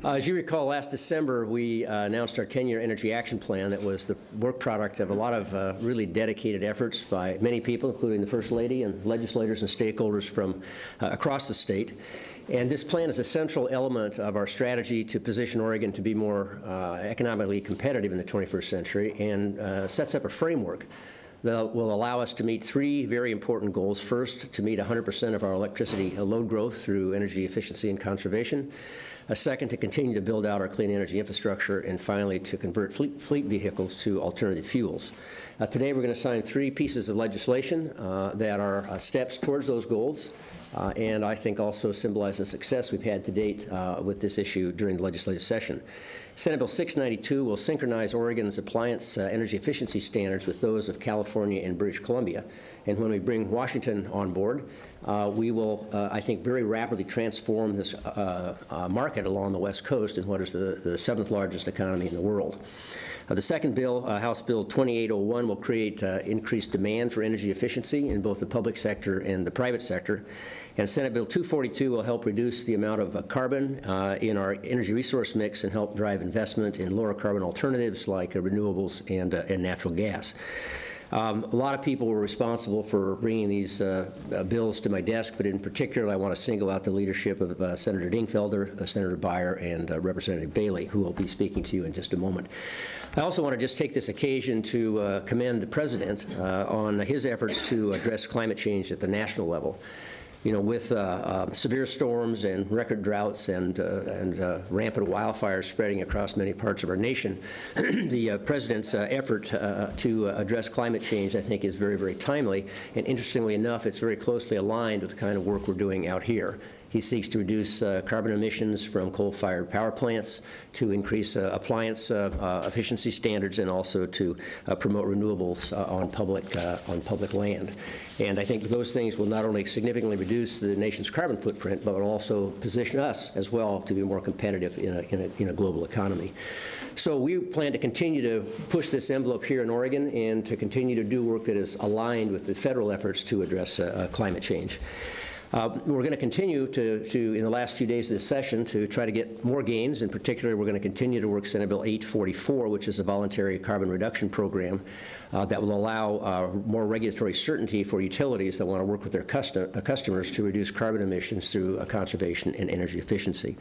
As you recall, last December, we announced our 10-year energy action plan that was the work product of a lot of really dedicated efforts by many people, including the First Lady and legislators and stakeholders from across the state. And this plan is a central element of our strategy to position Oregon to be more economically competitive in the 21st century and sets up a framework that will allow us to meet three very important goals. First, to meet 100% of our electricity load growth through energy efficiency and conservation. Second, to continue to build out our clean energy infrastructure. And finally, to convert fleet vehicles to alternative fuels. Today, we're going to sign three pieces of legislation that are steps towards those goals. And I think also symbolize the success we've had to date with this issue during the legislative session. Senate Bill 692 will synchronize Oregon's appliance energy efficiency standards with those of California and British Columbia. And when we bring Washington on board, we will, I think, very rapidly transform this market along the West Coast in what is the seventh largest economy in the world. The second bill, House Bill 2801, will create increased demand for energy efficiency in both the public sector and the private sector. And Senate Bill 242 will help reduce the amount of carbon in our energy resource mix and help drive investment in lower carbon alternatives like renewables and natural gas. A lot of people were responsible for bringing these bills to my desk, but in particular, I want to single out the leadership of Senator Dingfelder, Senator Beyer, and Representative Bailey, who will be speaking to you in just a moment. I also want to just take this occasion to commend the President on his efforts to address climate change at the national level. You know, with severe storms and record droughts and rampant wildfires spreading across many parts of our nation, the President's effort to address climate change, I think, is very, very timely. And interestingly enough, it's very closely aligned with the kind of work we're doing out here. He seeks to reduce carbon emissions from coal-fired power plants, to increase appliance efficiency standards, and also to promote renewables on public land. And I think those things will not only significantly reduce the nation's carbon footprint, but will also position us as well to be more competitive in a global economy. So we plan to continue to push this envelope here in Oregon and to continue to do work that is aligned with the federal efforts to address climate change. We're going to continue in the last few days of this session, to try to get more gains. In particular, we're going to continue to work Senate Bill 844, which is a voluntary carbon reduction program that will allow more regulatory certainty for utilities that want to work with their customers to reduce carbon emissions through conservation and energy efficiency.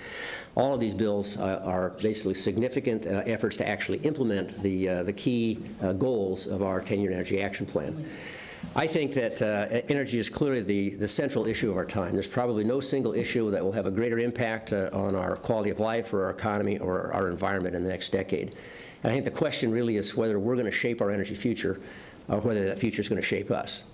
All of these bills are basically significant efforts to actually implement the key goals of our 10-year energy action plan. I think that energy is clearly the central issue of our time. There's probably no single issue that will have a greater impact on our quality of life or our economy or our environment in the next decade. And I think the question really is whether we're going to shape our energy future or whether that future is going to shape us.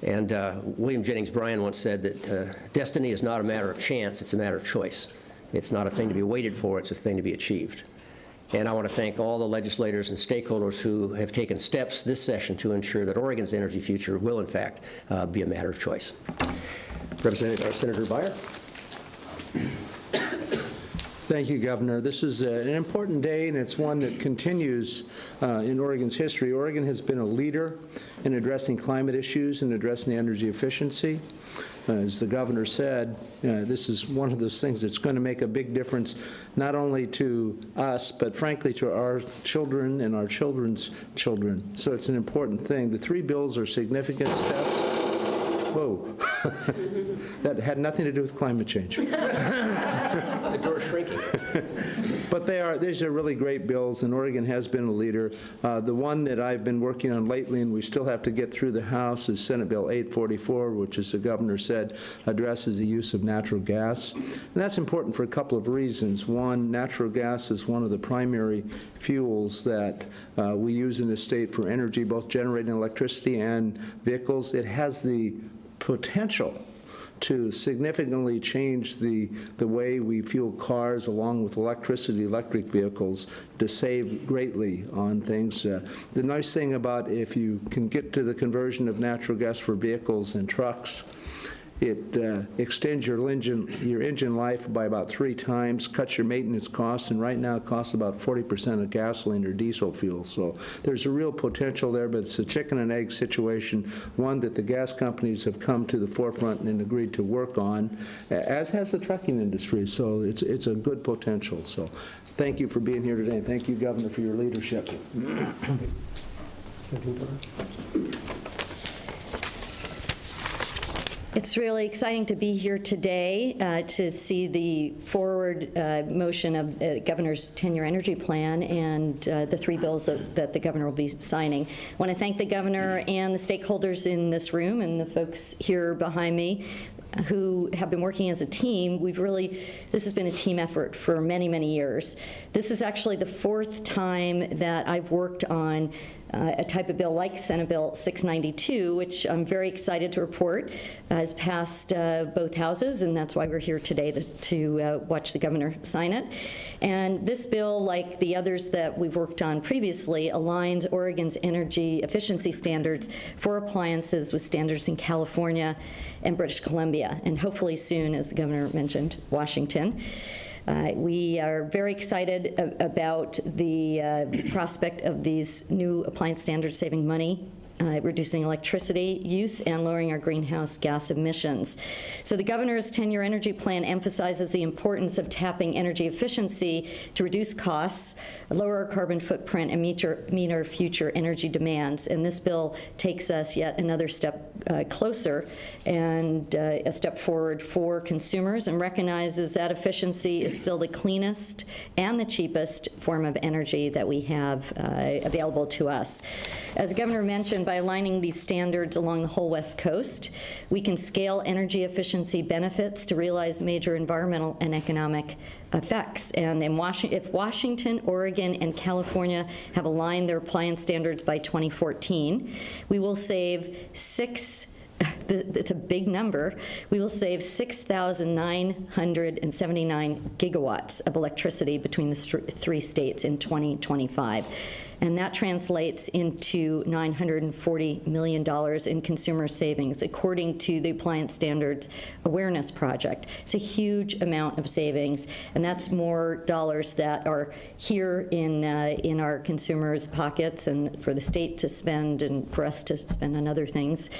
And William Jennings Bryan once said that destiny is not a matter of chance, it's a matter of choice. It's not a thing to be waited for, it's a thing to be achieved. And I want to thank all the legislators and stakeholders who have taken steps this session to ensure that Oregon's energy future will, in fact, be a matter of choice. Representative Senator Beyer. Thank you, Governor. This is an important day, and it's one that continues in Oregon's history. Oregon has been a leader in addressing climate issues and addressing energy efficiency. As the governor said, this is one of those things that's going to make a big difference not only to us, but frankly to our children and our children's children. So it's an important thing. The three bills are significant steps. Whoa. That had nothing to do with climate change. The door's shrinking. But these are really great bills, and Oregon has been a leader. The one that I've been working on lately, and we still have to get through the House, is Senate Bill 844, which, as the governor said, addresses the use of natural gas. And that's important for a couple of reasons. One, natural gas is one of the primary fuels that we use in the state for energy, both generating electricity and vehicles. It has the potential to significantly change the way we fuel cars along with electric vehicles, to save greatly on things. The nice thing about if you can get to the conversion of natural gas for vehicles and trucks It extends your engine life by about 3 times, cuts your maintenance costs, and right now it costs about 40% of gasoline or diesel fuel. So there's a real potential there, but it's a chicken and egg situation, one that the gas companies have come to the forefront and agreed to work on, as has the trucking industry. So it's a good potential. So thank you for being here today. Thank you, Governor, for your leadership. It's really exciting to be here today to see the forward motion of the Governor's 10-year energy plan and the 3 bills that the Governor will be signing. I want to thank the Governor and the stakeholders in this room and the folks here behind me who have been working as a team. This has been a team effort for many, many years. This is actually the 4th time that I've worked on a type of bill like Senate Bill 692, which I'm very excited to report has passed both houses, and that's why we're here today to watch the Governor sign it. And this bill, like the others that we've worked on previously, aligns Oregon's energy efficiency standards for appliances with standards in California and British Columbia, and hopefully soon, as the Governor mentioned, Washington. We are very excited about the prospect of these new appliance standards saving money, reducing electricity use, and lowering our greenhouse gas emissions. So the Governor's 10-year energy plan emphasizes the importance of tapping energy efficiency to reduce costs, lower our carbon footprint, and meet our future energy demands. And this bill takes us yet another step closer and a step forward for consumers, and recognizes that efficiency is still the cleanest and the cheapest form of energy that we have available to us. As the Governor mentioned, by aligning these standards along the whole West Coast, we can scale energy efficiency benefits to realize major environmental and economic effects. And if Washington, Oregon, and California have aligned their appliance standards by 2014, we will save it's a big number. We will save 6,979 gigawatts of electricity between the 3 states in 2025. And that translates into $940 million in consumer savings, according to the Appliance Standards Awareness Project. It's a huge amount of savings, and that's more dollars that are here in our consumers' pockets, and for the state to spend and for us to spend on other things.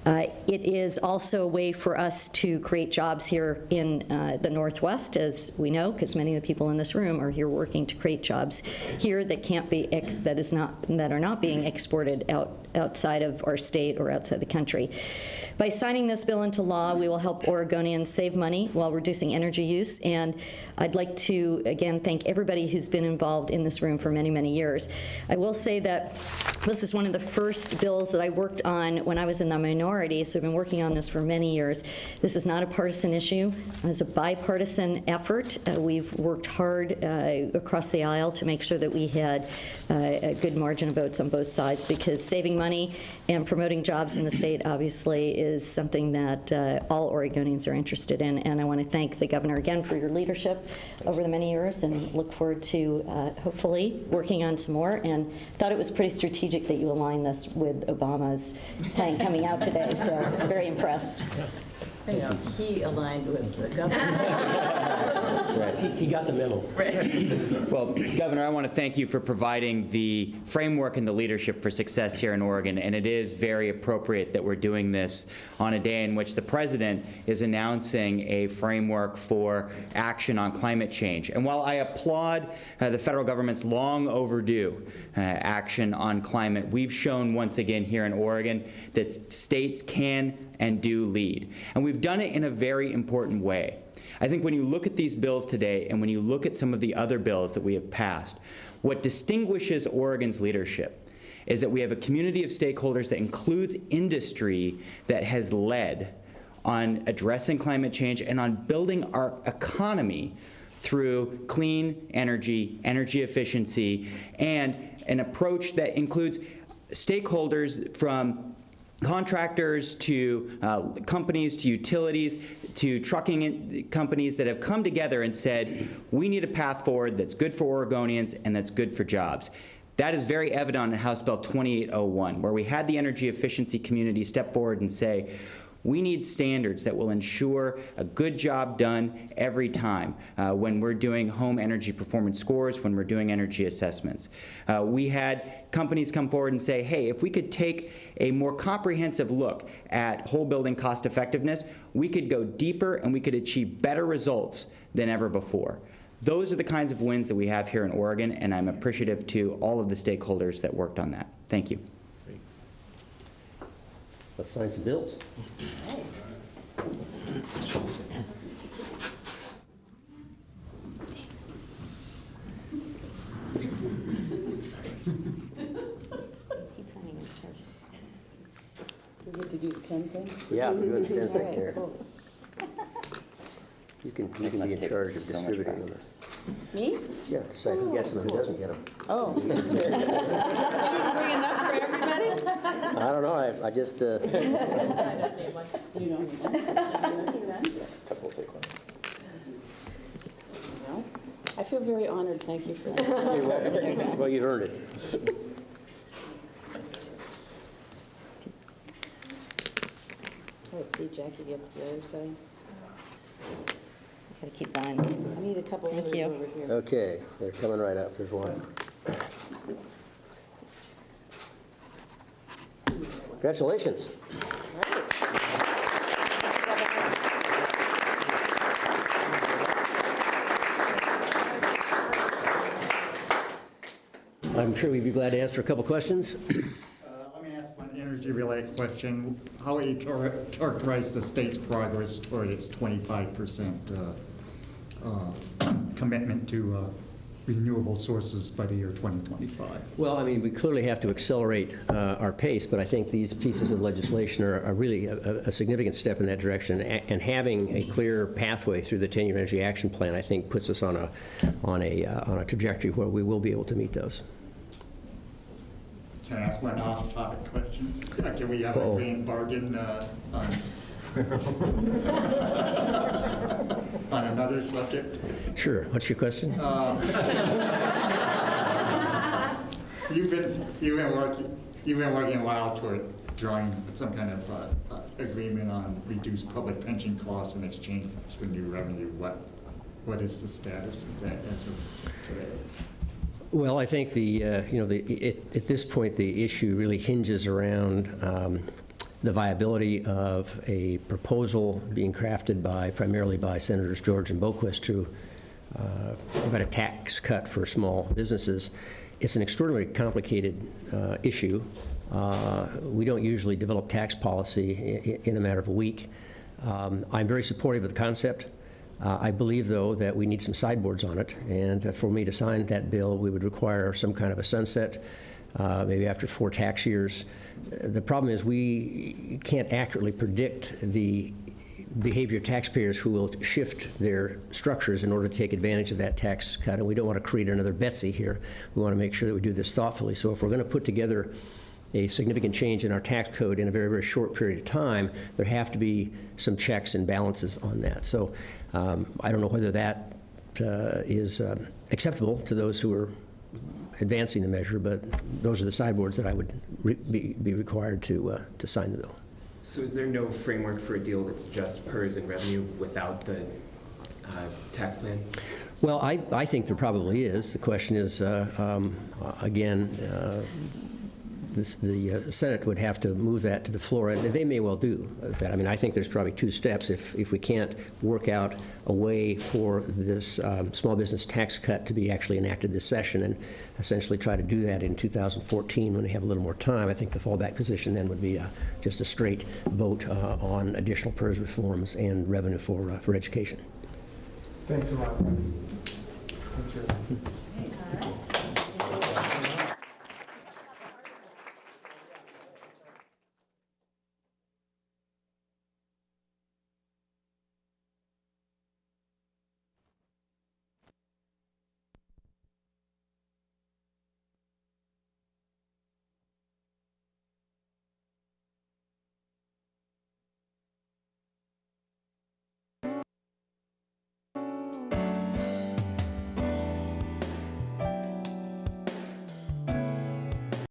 It is also a way for us to create jobs here in the Northwest, as we know, because many of the people in this room are here working to create jobs here that can't be that are not being exported outside of our state or outside the country. By signing this bill into law, we will help Oregonians save money while reducing energy use. And I'd like to, again, thank everybody who's been involved in this room for many, many years. I will say that this is one of the first bills that I worked on when I was in the minority, so I've been working on this for many years. This is not a partisan issue. It's a bipartisan effort. We've worked hard across the aisle to make sure that we had a good margin of votes on both sides, because saving money and promoting jobs in the state obviously is something that all Oregonians are interested in. And I want to thank the Governor again for your leadership over the many years, and look forward to hopefully working on some more. And thought it was pretty strategic that you aligned this with Obama's plan coming out today, so I was very impressed. You know, he aligned with the Governor. That's right. He got the memo. Right. Well, Governor, I want to thank you for providing the framework and the leadership for success here in Oregon, and it is very appropriate that we're doing this on a day in which the President is announcing a framework for action on climate change. And while I applaud the federal government's long overdue action on climate, we've shown once again here in Oregon that states can and do lead. And we've done it in a very important way. I think when you look at these bills today, and when you look at some of the other bills that we have passed, what distinguishes Oregon's leadership is that we have a community of stakeholders that includes industry that has led on addressing climate change and on building our economy through clean energy, energy efficiency, and an approach that includes stakeholders from contractors to companies to utilities to trucking companies that have come together and said, we need a path forward that's good for Oregonians and that's good for jobs. That is very evident in House Bill 2801, where we had the energy efficiency community step forward and say, We need standards that will ensure a good job done every time when we're doing home energy performance scores, when we're doing energy assessments. We had companies come forward and say, hey, if we could take a more comprehensive look at whole building cost effectiveness, we could go deeper and we could achieve better results than ever before. Those are the kinds of wins that we have here in Oregon, and I'm appreciative to all of the stakeholders that worked on that. Thank you. Let's sign some bills. We get to do the pen thing? Yeah, we're doing the pen All thing right, here. cool. You can be in charge of distributing this. Me? Yeah, decide who gets them and who doesn't get them. Oh. Bring enough for everybody? I don't know, I just, You don't need one. couple will take one. No. I feel very honored, thank you for this. You're welcome. Well, you earned it. Oh, see, Jackie gets the other side. Gotta keep going. I need a couple others you. over here. Okay, they're coming right up, there's one. Congratulations. I'm sure we'd be glad to answer a couple questions. Let me ask one energy-related question. How would you characterize the state's progress toward its 25% commitment to renewable sources by the year 2025? Well, I mean, we clearly have to accelerate our pace, but I think these pieces of legislation are really a significant step in that direction. And having a clear pathway through the 10-year energy action plan, I think, puts us on a trajectory where we will be able to meet those. Can I ask one off-topic question? Can we have a grand bargain on another subject? Sure. What's your question? You've been working a while toward drawing some kind of agreement on reduced public pension costs in exchange for new revenue. What is the status of that as of today? Well, I think at this point, the issue really hinges around the viability of a proposal being crafted primarily by Senators George and Boquist to provide a tax cut for small businesses. It's an extraordinarily complicated issue. We don't usually develop tax policy in a matter of a week. I'm very supportive of the concept. I believe, though, that we need some sideboards on it, and for me to sign that bill, we would require some kind of a sunset, maybe after 4 tax years. The problem is we can't accurately predict the behavior of taxpayers who will shift their structures in order to take advantage of that tax cut, and we don't want to create another Betsy here. We want to make sure that we do this thoughtfully. So if we're going to put together a significant change in our tax code in a very, very short period of time, there have to be some checks and balances on that. So I don't know whether that is acceptable to those who are advancing the measure, but those are the sideboards that I would be required to sign the bill. So is there no framework for a deal that's just PERS and revenue without the tax plan? Well, I think there probably is. The question is, again, the Senate would have to move that to the floor, and they may well do that. I mean, I think there's probably 2 steps. If we can't work out a way for this small business tax cut to be actually enacted this session and essentially try to do that in 2014 when we have a little more time, I think the fallback position then would be just a straight vote on additional PERS reforms and revenue for education. Thanks a lot. Thanks for